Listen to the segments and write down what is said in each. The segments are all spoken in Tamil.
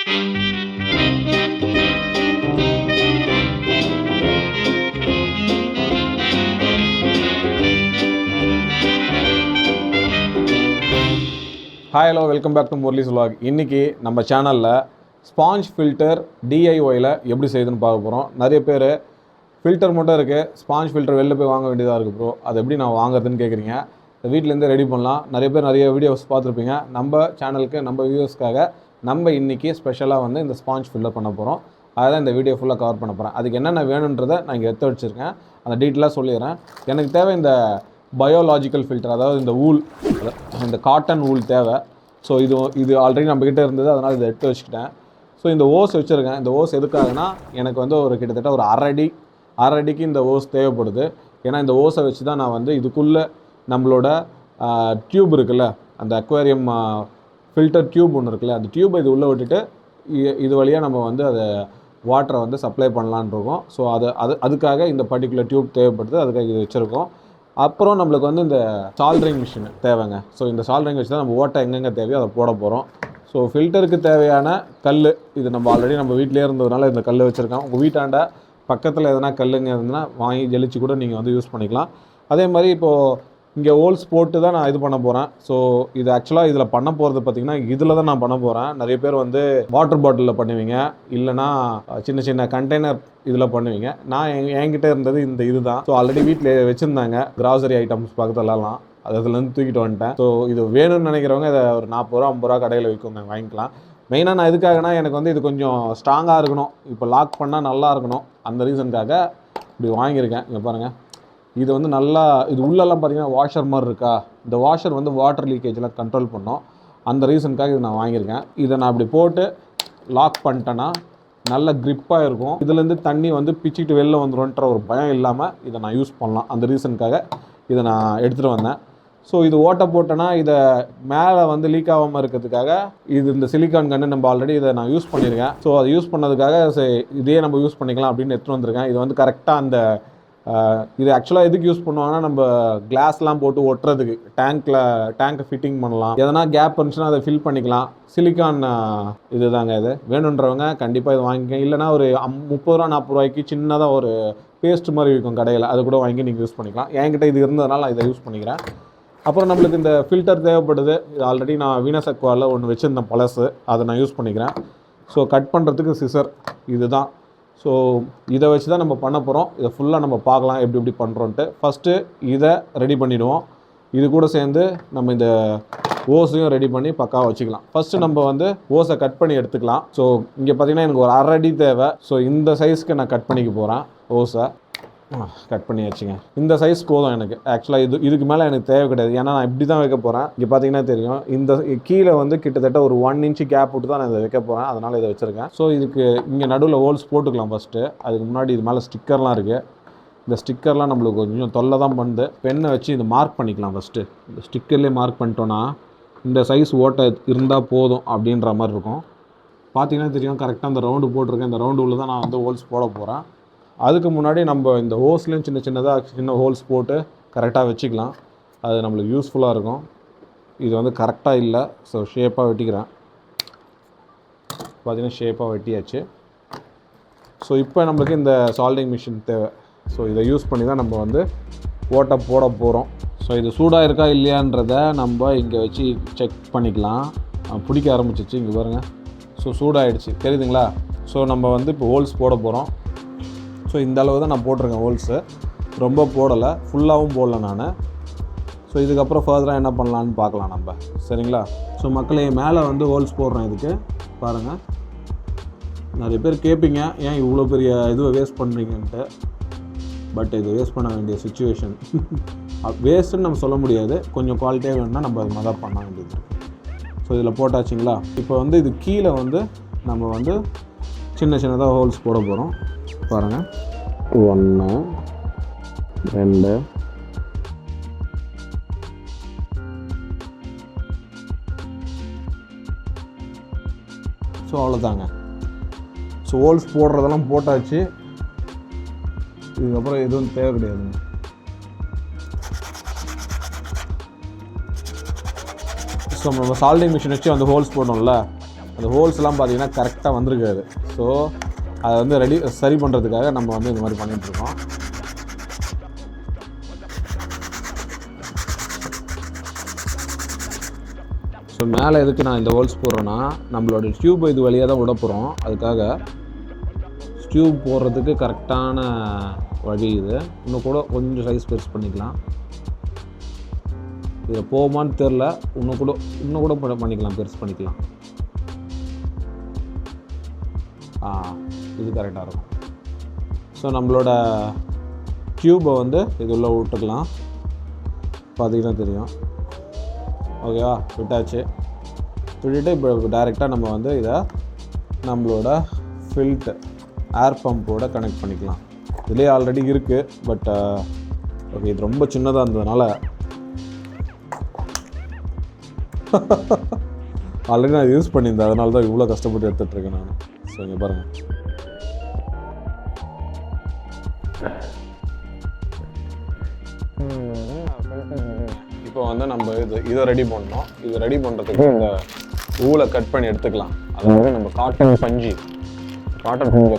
Hi hello welcome back to Murali's vlog. இன்றைக்கி நம்ம சேனலில் ஸ்பாஞ்ச் ஃபில்டர் டிஐஒயில் எப்படி செய்யுதுன்னு பார்க்க போகிறோம். நிறைய பேர் ஃபில்டர் மட்டும் இருக்குது, ஸ்பாஞ்ச் ஃபில்டர் வெளில போய் வாங்க வேண்டியதாக இருக்குது ப்ரோ, அது எப்படி நான் வாங்குறதுன்னு கேட்குறீங்க. வீட்டிலேருந்தே ரெடி பண்ணலாம். நிறைய பேர் நிறைய வீடியோஸ் பார்த்துருப்பீங்க. நம்ம சேனலுக்கு நம்ம வியூவர்ஸ்க்காக நம்ம இன்றைக்கி ஸ்பெஷலாக வந்து இந்த ஸ்பாஞ்ச் ஃபில்டர் பண்ண போகிறோம். அதான் இந்த வீடியோ ஃபுல்லாக கவர் பண்ண போகிறேன். அதுக்கு என்னென்ன வேணுன்றதை நான் இங்கே எடுத்து வச்சுருக்கேன். அந்த டீட்டெயிலாக சொல்லிடுறேன். எனக்கு தேவை இந்த பயோலாஜிக்கல் ஃபில்டர், அதாவது இந்த ஊல், இந்த காட்டன் ஊல் தேவை. ஸோ இது ஆல்ரெடி நம்மக்கிட்ட இருந்தது, அதனால் இதை எடுத்து வச்சுக்கிட்டேன். ஸோ இந்த ஓஸ் வச்சுருக்கேன். இந்த ஓஸ் எதுக்காகனா எனக்கு வந்து ஒரு கிட்டத்தட்ட ஒரு அரை அடிக்கு இந்த ஓஸ் தேவைப்படுது. ஏன்னா இந்த ஓஸை வச்சு தான் நான் வந்து இதுக்குள்ளே நம்மளோட டியூப் இருக்குல்ல, அந்த அக்வேரியம் ஃபில்டர் டியூப் ஒன்று இருக்குல்ல, அந்த டியூப்பை இது உள்ளே விட்டுட்டு இது வழியாக நம்ம வந்து அதை வாட்டரை வந்து சப்ளை பண்ணலான்னு இருக்கோம். ஸோ அதுக்காக இந்த பர்டிகுலர் டியூப் தேவைப்படுது, அதுக்காக இது வச்சுருக்கோம். அப்புறம் நம்மளுக்கு வந்து இந்த சால்ட்ரிங் மிஷின் தேவைங்க. ஸோ இந்த சால்ட்ரிங் வச்சு தான் நம்ம ஓட்டை எங்கெங்கே தேவையோ அதை போட போகிறோம். ஸோ ஃபில்டருக்கு தேவையான கல் இது நம்ம ஆல்ரெடி நம்ம வீட்டிலே இருந்ததுனால இந்த கல் வச்சுருக்கோம். உங்கள் வீட்டாண்ட பக்கத்தில் எதனா கல்லுங்க இருந்ததுன்னா வாங்கி ஜெலிச்சு கூட நீங்கள் வந்து யூஸ் பண்ணிக்கலாம். அதே மாதிரி இப்போது இங்கே ஹோல்ஸ் போட்டு தான் நான் இது பண்ண போகிறேன். ஸோ இது ஆக்சுவலாக இதில் பண்ண போகிறது பார்த்திங்கன்னா இதில் தான் நான் பண்ண போகிறேன். நிறைய பேர் வந்து வாட்டர் பாட்டிலில் பண்ணுவீங்க, இல்லைனா சின்ன சின்ன கண்டெய்னர் இதில் பண்ணுவீங்க. நான் என்கிட்ட இருந்தது இந்த இது தான். ஸோ ஆல்ரெடி வீட்டில் வச்சுருந்தாங்க கிராசரி ஐட்டம்ஸ் பக்கத்துலலாம், அதுலேருந்து தூக்கிட்டு வந்துட்டேன். ஸோ இது வேணும்னு நினைக்கிறவங்க இதை ஒரு 40 ரூபா 50 ரூபா கடையில் விற்குங்க, வாங்கிக்கலாம். மெயினாக நான் எதுக்காகனா எனக்கு வந்து இது கொஞ்சம் ஸ்ட்ராங்காக இருக்கணும், இப்போ லாக் பண்ணால் நல்லா இருக்கணும், அந்த ரீசனுக்காக இப்படி வாங்கியிருக்கேன். இங்கே பாருங்கள், இது வந்து நல்லா இது உள்ளெல்லாம் பார்த்தீங்கன்னா வாஷர் மாதிரி இருக்கா. இந்த வாஷர் வந்து வாட்டர் லீக்கேஜெலாம் கண்ட்ரோல் பண்ணோம், அந்த ரீசனுக்காக இது நான் வாங்கியிருக்கேன். இதை நான் அப்படி போட்டு லாக் பண்ணிட்டேன்னா நல்ல க்ரிப்பாக இருக்கும். இதுலேருந்து தண்ணி வந்து பிச்சுக்கிட்டு வெளில வந்துடும்ன்ற ஒரு பயம் இல்லாமல் இதை நான் யூஸ் பண்ணலாம், அந்த ரீசனுக்காக இதை நான் எடுத்துகிட்டு வந்தேன். ஸோ இது ஓட்டை போட்டேன்னா இதை மேலே வந்து லீக் ஆகாமல் இருக்கிறதுக்காக இந்த சிலிக்கான் கன்று நம்ம ஆல்ரெடி இதை நான் யூஸ் பண்ணியிருக்கேன். ஸோ அதை யூஸ் பண்ணதுக்காக இதே நம்ம யூஸ் பண்ணிக்கலாம் அப்படின்னு எடுத்துகிட்டு வந்திருக்கேன். இது வந்து கரெக்டாக அந்த இது ஆக்சுவலாக எதுக்கு யூஸ் பண்ணுவாங்கன்னா நம்ம கிளாஸ்லாம் போட்டு ஒட்டுறதுக்கு, டேங்க்கை ஃபிட்டிங் பண்ணலாம், எதனா கேப் இருந்துச்சுன்னா அதை ஃபில் பண்ணிக்கலாம். சிலிக்கான் இது தாங்க. இது வேணுன்றவங்க கண்டிப்பாக இது வாங்கிக்க. இல்லைனா ஒரு 30 ரூபா 40 ரூபாய்க்கு சின்னதாக ஒரு பேஸ்ட் மாதிரி இருக்கும் கடையில், அது கூட வாங்கி நீங்கள் யூஸ் பண்ணிக்கலாம். என்கிட்ட இது இருந்ததுனால நான் இதை யூஸ் பண்ணிக்கிறேன். அப்புறம் நம்மளுக்கு இந்த ஃபில்டர் தேவைப்படுது. இது ஆல்ரெடி நான் வீனஸ் அக்வாவில் ஒன்று வச்சுருந்தேன் பழசு, அதை நான் யூஸ் பண்ணிக்கிறேன். ஸோ கட் பண்ணுறதுக்கு சிசர் இது தான். ஸோ இதை வச்சு தான் நம்ம பண்ண போகிறோம். இதை ஃபுல்லாக நம்ம பார்க்கலாம் எப்படி பண்ணுறோன்ட்டு. ஃபஸ்ட்டு இதை ரெடி பண்ணிவிடுவோம். இது கூட சேர்ந்து நம்ம இந்த ஓஸையும் ரெடி பண்ணி பக்காவாக வச்சுக்கலாம். ஃபஸ்ட்டு நம்ம வந்து ஓஸை கட் பண்ணி எடுத்துக்கலாம். ஸோ இங்கே பார்த்திங்கன்னா எனக்கு ஒரு அரை அடி தேவை. ஸோ இந்த சைஸ்க்கு நான் கட் பண்ணிக்க போகிறேன். ஓஸை கட் பண்ணி வச்சுங்க. இந்த சைஸ் போதும் எனக்கு. ஆக்சுவலாக இதுக்கு மேலே எனக்கு தேவை கிடையாது, ஏன்னா நான் இப்படி தான் வைக்க போகிறேன். இங்கே பார்த்தீங்கன்னா தெரியும், இந்த கீழே வந்து கிட்டத்தட்ட ஒரு 1 இன்ச்சு கேப் விட்டு தான் நான் இதை வைக்க போகிறேன், அதனால் இதை வச்சுருக்கேன். ஸோ இதுக்கு இங்கே நடுவில் ஹோல்ஸ் போட்டுக்கலாம் ஃபஸ்ட்டு. அதுக்கு முன்னாடி இது மேலே ஸ்டிக்கர்லாம் இருக்குது. இந்த ஸ்டிக்கர்லாம் நம்மளுக்கு கொஞ்சம் தொல்லை தான் பண்ணுது. பெண்ணை வச்சு இதை மார்க் பண்ணிக்கலாம் ஃபஸ்ட்டு. இந்த ஸ்டிக்கர்லேயே மார்க் பண்ணிட்டோன்னா இந்த சைஸ் ஓட்டை இருந்தால் போதும் அப்படின்ற மாதிரி இருக்கும். பார்த்தீங்கன்னா தெரியும், கரெக்டாக அந்த ரவுண்டு போட்டிருக்கேன். இந்த ரவுண்டு உள்ள தான் நான் வந்து ஹோல்ஸ் போட போகிறேன். அதுக்கு முன்னாடி நம்ம இந்த ஹோல்ஸ்லேயும் சின்ன ஹோல்ஸ் போட்டு கரெக்டாக வச்சுக்கலாம். அது நம்மளுக்கு யூஸ்ஃபுல்லாக இருக்கும். இது வந்து கரெக்டாக இல்லை, ஸோ ஷேப்பாக வெட்டிக்கிறேன். பார்த்திங்கன்னா ஷேப்பாக வெட்டியாச்சு. ஸோ இப்போ நம்மளுக்கு இந்த சால்டிங் மிஷின் தேவை. ஸோ இதை யூஸ் பண்ணி தான் நம்ம வந்து ஓட்டை போட போகிறோம். ஸோ இது சூடாக இருக்கா இல்லையான்றதை நம்ம இங்கே வச்சு செக் பண்ணிக்கலாம். பிடிக்க ஆரம்பிச்சிச்சு, இங்கே பாருங்கள். ஸோ சூடாகிடுச்சு, தெரியுதுங்களா? ஸோ நம்ம வந்து இப்போ ஹோல்ஸ் போட போகிறோம். ஸோ இந்த அளவு தான் நான் போட்டிருக்கேன் ஹோல்ஸு, ரொம்ப போடலை, ஃபுல்லாகவும் போடலை நான். ஸோ இதுக்கப்புறம் ஃபர்தராக என்ன பண்ணலான்னு பார்க்கலாம் நம்ம, சரிங்களா? ஸோ மக்களே, மேலே வந்து ஹோல்ஸ் போடுறேன். இதுக்கு பாருங்கள், நிறைய பேர் கேட்பீங்க ஏன் இவ்வளோ பெரிய இதுவை வேஸ்ட் பண்ணுறீங்கன்ட்டு. பட் இது வேஸ்ட் பண்ண வேண்டிய சுச்சுவேஷன். வேஸ்ட்டுன்னு நம்ம சொல்ல முடியாது, கொஞ்சம் குவாலிட்டியாக வேணும்னா நம்ம அது மாதிரி பண்ண வேண்டியது. ஸோ இதில் போட்டாச்சுங்களா? இப்போ வந்து இது கீழே வந்து நம்ம வந்து சின்னதாக ஹோல்ஸ் போட போகிறோம். பாருங்கள், 1 2 ஸோ அவ்வளோதாங்க. ஸோ ஹோல்ஸ் போடுறதெல்லாம் போட்டாச்சு. இதுக்கப்புறம் எதுவும் தேவை கிடையாதுங்க. ஸோ நம்ம சால்டிங் மிஷின் வச்சு அந்த ஹோல்ஸ் போடணும்ல, அந்த ஹோல்ஸ்லாம் பார்த்தீங்கன்னா கரெக்டாக வந்திருக்காது. ஸோ அதை வந்து சரி பண்ணுறதுக்காக நம்ம வந்து இந்த மாதிரி பண்ணிகிட்ருக்கோம். ஸோ மேலே எதுக்கு நான் இந்த ஹோல்ஸ் போடுறேன்னா, நம்மளோட டியூப் இது வழியாக தான் விட போகிறோம். அதுக்காக டியூப் போடுறதுக்கு கரெக்டான வழி இது. இன்னும் கூட கொஞ்சம் சைஸ் பெருசு பண்ணிக்கலாம். இதில் போகுமான்னு தெரில, இன்னும் கூட பண்ணிக்கலாம், பெருசு பண்ணிக்கலாம். இது கரெக்டாக இருக்கும். ஸோ நம்மளோட டியூப்பை வந்து இது உள்ள விட்டுக்கலாம். பார்த்தீங்கன்னா தெரியும். ஓகேவா, விட்டாச்சு. விட்டுட்டு இப்போ டைரெக்டாக நம்ம வந்து இதை நம்மளோட ஃபில்டர் ஏர் பம்போட கனெக்ட் பண்ணிக்கலாம். இதுலேயே ஆல்ரெடி இருக்குது, பட் ஓகே இது ரொம்ப சின்னதாக இருந்ததுனால ஆல்ரெடி நான் யூஸ் பண்ணியிருந்தேன், அதனால தான் இவ்வளோ கஷ்டப்பட்டு எடுத்துகிட்ருக்கேன் நான். ஸோ இங்கே பாருங்கள். இப்போ வந்து நம்ம இதை ரெடி பண்ணோம். இது ரெடி பண்ணுறதுக்கு இந்த ஊலை கட் பண்ணி எடுத்துக்கலாம். அதாவது நம்ம காட்டன் பஞ்சை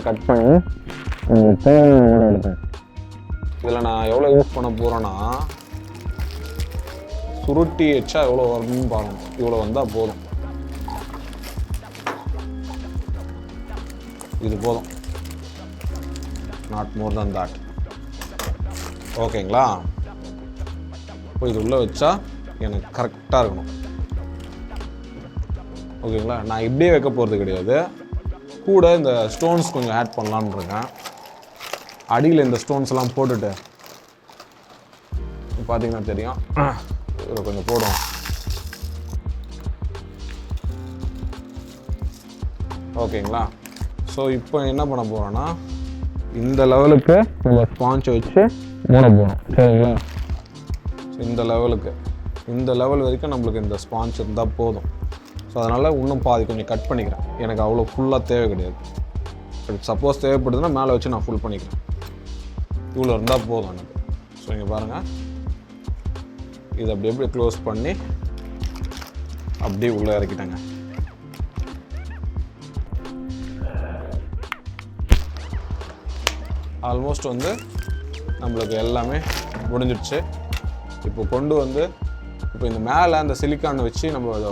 கட் பண்ணி எடுத்தேன். இதில் நான் எவ்வளோ யூஸ் பண்ண போகிறேன்னா, சுருட்டி வச்சா எவ்வளோ வரணும்னு பாருங்கள். இவ்வளோ வந்தால் போதும். இது போதும், நாட் மோர் தென் தட். ஓகேங்களா? இப்போ இது உள்ளே வச்சா எனக்கு கரெக்டாக இருக்கணும். ஓகேங்களா? நான் இப்படியே வைக்க போகிறது கிடையாது, கூட இந்த ஸ்டோன்ஸ் கொஞ்சம் ஆட் பண்ணலான்னு இருக்கேன். அடியில் இந்த ஸ்டோன்ஸ் எல்லாம் போட்டுட்டு பார்த்தீங்கன்னா தெரியும், இதில் கொஞ்சம் போடும். ஓகேங்களா? ஸோ இப்போ என்ன பண்ண போகிறோன்னா, இந்த லெவலுக்கு நம்ம ஸ்பாஞ்சை வச்சு மூட போகிறோம். சரிங்களா? ஸோ இந்த லெவல் வரைக்கும் நம்மளுக்கு இந்த ஸ்பாஞ்ச் இருந்தால் போதும். ஸோ அதனால் இன்னும் பாதி கொஞ்சம் கட் பண்ணிக்கிறேன். எனக்கு அவ்வளோ ஃபுல்லாக தேவை கிடையாது. சப்போஸ் தேவைப்படுதுன்னா மேலே வச்சு நான் ஃபுல் பண்ணிக்கிறேன். இவ்வளோ இருந்தால் போதும் எனக்கு. ஸோ இங்கே பாருங்கள், இதை அப்படியே க்ளோஸ் பண்ணி அப்படியே உள்ளே இறக்கிட்டேங்க. ஆல்மோஸ்ட் வந்து நம்மளுக்கு எல்லாமே முடிஞ்சிடுச்சு. இப்போ கொண்டு வந்து இப்போ இந்த மேலே அந்த சிலிக்கானை வச்சு நம்ம அதை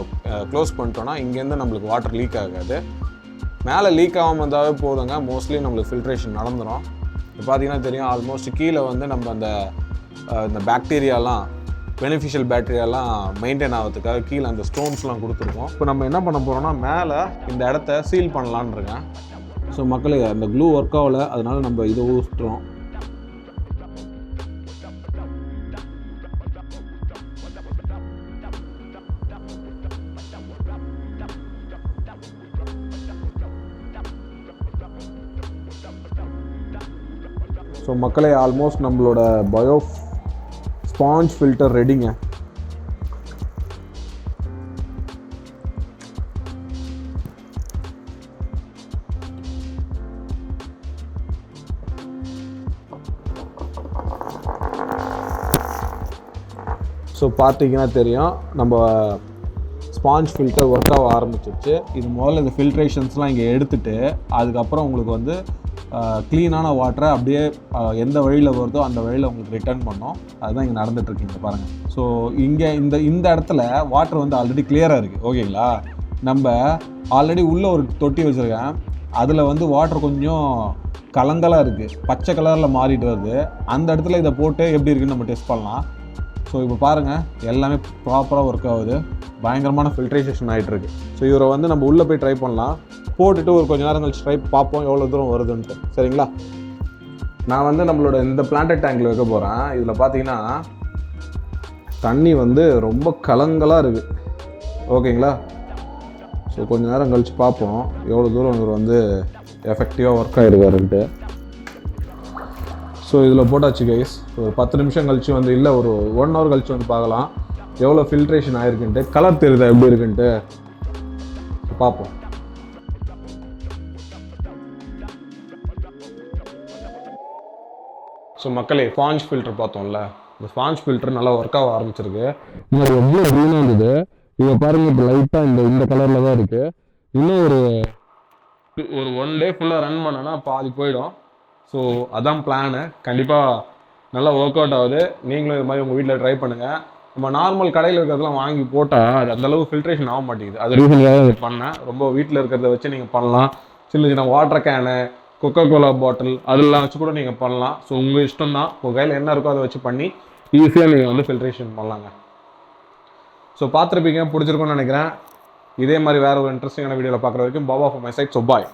க்ளோஸ் பண்ணிட்டோன்னா இங்கேருந்து நம்மளுக்கு வாட்டர் லீக் ஆகாது. மேலே லீக் ஆகாமல் இருந்தாவே போதுங்க, மோஸ்ட்லி நம்மளுக்கு ஃபில்ட்ரேஷன் நடந்துடும். இப்போ பார்த்தீங்கன்னா தெரியும், ஆல்மோஸ்ட் கீழே வந்து நம்ம இந்த பாக்டீரியாலாம், பெனிஃபிஷியல் பேக்டீரியாலாம் மெயின்டைன் ஆகிறதுக்காக கீழே அந்த ஸ்டோன்ஸ்லாம் கொடுத்துருக்கோம். இப்போ நம்ம என்ன பண்ண போகிறோம்னா, மேலே இந்த இடத்த சீல் பண்ணலான்னு இருக்கேன். ஸோ மக்களே, அந்த க்ளூ ஒர்க் ஆகலை, அதனால நம்ம இதை ஊற்றுறோம். ஸோ மக்களே, ஆல்மோஸ்ட் நம்மளோட பயோ ஸ்பாஞ்ச் ஃபில்டர் ரெடிங்க. ஸோ பார்த்தீங்கன்னா தெரியும், நம்ம ஸ்பாஞ்ச் ஃபில்டர் ஒர்க் ஆக ஆரம்பிச்சிருச்சு. இது முதல்ல இந்த ஃபில்ட்ரேஷன்ஸ்லாம் இங்கே எடுத்துகிட்டு அதுக்கப்புறம் உங்களுக்கு வந்து க்ளீனான வாட்டரை அப்படியே எந்த வழியில் வருதோ அந்த வழியில் உங்களுக்கு ரிட்டர்ன் பண்ணோம். அதுதான் இங்கே நடந்துகிட்ருக்கீங்க பாருங்கள். ஸோ இங்கே இந்த இடத்துல வாட்டர் வந்து ஆல்ரெடி கிளியராக இருக்குது. ஓகேங்களா? நம்ம ஆல்ரெடி உள்ளே ஒரு தொட்டி வச்சுருக்கேன். அதில் வந்து வாட்டர் கொஞ்சம் கலங்கலாக இருக்குது, பச்சை கலரில் மாறிட்டு வருது. அந்த இடத்துல இதை போட்டு எப்படி இருக்குன்னு நம்ம டெஸ்ட் பண்ணலாம். ஸோ இப்போ பாருங்கள், எல்லாமே ப்ராப்பராக ஒர்க் ஆகுது. பயங்கரமான ஃபில்ட்ரேஷன் ஆகிட்டுருக்கு. ஸோ இவரை வந்து நம்ம உள்ளே போய் ட்ரை பண்ணலாம். போட்டுட்டு ஒரு கொஞ்சம் நேரம் கழிச்சு ட்ரை பார்ப்போம் எவ்வளோ தூரம் வருதுன்ட்டு. சரிங்களா? நான் வந்து நம்மளோட இந்த பிளான்டட் டேங்கில் வைக்க போகிறேன். இதில் பார்த்தீங்கன்னா தண்ணி வந்து ரொம்ப கலங்கலாக இருக்குது. ஓகேங்களா? ஸோ கொஞ்சம் நேரம் கழித்து பார்ப்போம் எவ்வளோ தூரம் இவர் வந்து எஃபெக்டிவாக ஒர்க் ஆகிருக்காருன்ட்டு. ஸோ இதில் போட்டாச்சு கைஸ். ஒரு 10 நிமிஷம் கழிச்சு வந்து, இல்லை ஒரு 1 hour கழிச்சு வந்து பார்க்கலாம் எவ்வளோ ஃபில்ட்ரேஷன் ஆகிருக்குன்ட்டு. கலர் தெரியுதா எப்படி இருக்குன்ட்டு பார்ப்போம். ஸோ மக்களே, ஸ்பாஞ்ச் ஃபில்டர் பார்த்தோம்ல, இந்த ஸ்பாஞ்ச் ஃபில்டர் நல்லா ஒர்க் ஆக ஆரம்பிச்சிருக்கு. முன்னாடி எவ்வளோ க்ரீனாக இருந்தது, இதை பாருங்கள், இப்போ லைட்டாக இந்த கலரில் தான் இருக்குது. இன்னும் ஒரு ஒரு 1 டே ஃபுல்லாக ரன் பண்ணனா பாதி போயிடும். ஸோ அதான் பிளானு. கண்டிப்பாக நல்லா ஒர்க் அவுட் ஆகுது. நீங்களும் இது மாதிரி உங்கள் வீட்டில் ட்ரை பண்ணுங்கள். நம்ம நார்மல் கடையில் இருக்கிறதெல்லாம் வாங்கி போட்டால் அது அந்தளவு ஃபில்ட்ரேஷன் ஆக மாட்டேங்குது. அது ரீசன்காக இது பண்ணேன். ரொம்ப வீட்டில் இருக்கிறத வச்சு நீங்கள் பண்ணலாம். சின்ன சின்ன வாட்டர் கேனு, கொக்கோகோலா பாட்டில் அதெல்லாம் வச்சு கூட நீங்கள் பண்ணலாம். ஸோ உங்கள் இஷ்டம் தான். உங்கள் கையில் என்ன இருக்கோ அதை வச்சு பண்ணி ஈஸியாக நீங்கள் வந்து ஃபில்ட்ரேஷன் பண்ணலாங்க. ஸோ பார்த்துருப்பீங்க, பிடிச்சிருக்குன்னு நினைக்கிறேன். இதே மாதிரி வேறு ஒரு இன்ட்ரெஸ்டிங்கான வீடியோவில் பார்க்குற வரைக்கும் பாபா for my side. So bye.